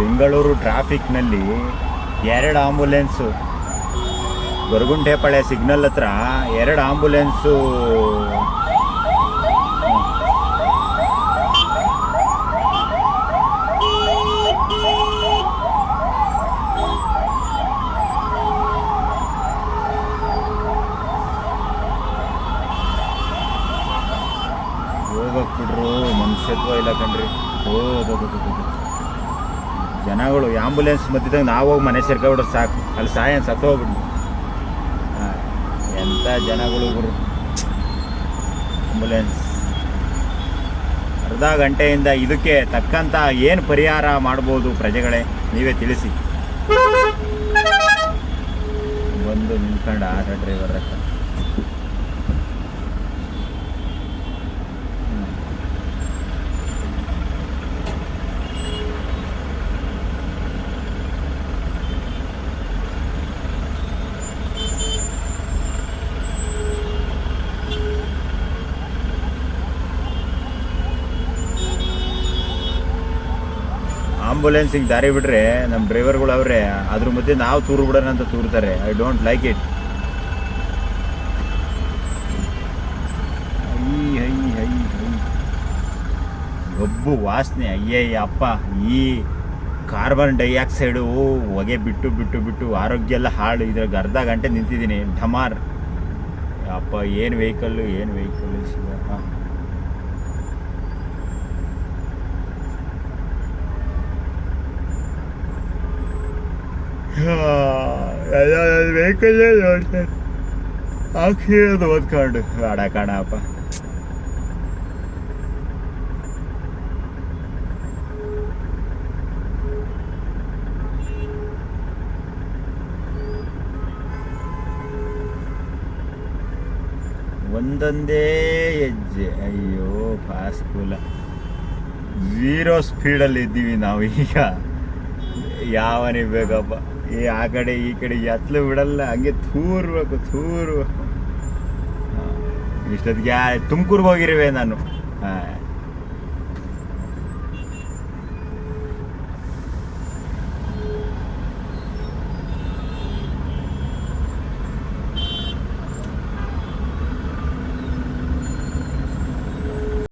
Bengaluru ಟ್ರಾಫಿಕ್ನಲ್ಲಿ 2 ambulance, Goraguntepalya signal ಹತ್ರ 2 ambulance. ಹೋಗಕ್ಕೆ ಬಿಡ್ರು, ಮನುಷ್ಯತ್ವ ಇಲ್ಲ ಕಣ್ರಿ. ಜನಗಳು ಆಂಬುಲೆನ್ಸ್ ಮಧ್ಯದಾಗ ನಾವು ಹೋಗಿ ಮನೆ ಸೇರ್ಕೊಬಿಟ್ರೆ ಸಾಕು, ಅಲ್ಲಿ ಸತ್ತೋಗ್ಬಿಡ್ದು. ಎಂಥ ಜನಗಳು ಗುರು. ಆಂಬುಲೆನ್ಸ್ ಅರ್ಧ ಗಂಟೆಯಿಂದ ಇದಕ್ಕೆ ತಕ್ಕಂಥ ಏನು ಪರಿಹಾರ ಮಾಡ್ಬೋದು ಪ್ರಜೆಗಳೇ, ನೀವೇ ತಿಳಿಸಿ. ಬಂದು ನಿಂತ್ಕೊಂಡು ಆಟೋ ಡ್ರೈವರ್ ಹತ್ರ ಆಂಬುಲೆನ್ಸಿಗೆ ದಾರಿ ಬಿಡ್ರೆ ನಮ್ಮ ಡ್ರೈವರ್ಗಳು ಅವರೇ, ಅದ್ರ ಮಧ್ಯೆ ನಾವು ತೂರು ಬಿಡೋಣ ಅಂತ ತೂರ್ತಾರೆ. I don't like it. ಗಬ್ಬು ವಾಸನೆ, ಅಯ್ಯಯ್ಯಪ್ಪ. ಈ ಕಾರ್ಬನ್ ಡೈಆಕ್ಸೈಡು ಹೊಗೆ ಬಿಟ್ಟು ಬಿಟ್ಟು ಬಿಟ್ಟು ಆರೋಗ್ಯ ಎಲ್ಲ ಹಾಳು. ಇದ್ರಾಗ ಅರ್ಧ ಗಂಟೆ ನಿಂತಿದ್ದೀನಿ, ಢಮಾರ್. ಅಪ್ಪ ಏನು ವೆಹಿಕಲ್ಲು ಶಿವ. ವೆಹಿಕಲ್ಲೇ ನೋಡ್ತಾರೆ, ಹಾಕಿರೋದು ಓದ್ಕೊಂಡು ಆಡ ಕಾಣಪ್ಪ. ಒಂದೊಂದೇ ಹೆಜ್ಜೆ. ಅಯ್ಯೋ ಫಾಸ್ಟ್ಫುಲ್ಲ 0 ಸ್ಪೀಡಲ್ಲಿ ಇದ್ದೀವಿ ನಾವು ಈಗ. ಯಾವನಿಗೆ ಬೇಕಪ್ಪ, ಆ ಕಡೆ ಈ ಕಡೆ ಎತ್ತಲು ಬಿಡಲ್ಲ, ಹಂಗೆ ತೂರ್ಬೇಕು. ಇಷ್ಟೊತ್ತಿಗೆ ತುಮಕೂರ್ಗೆ ಹೋಗಿರುವೆ ನಾನು.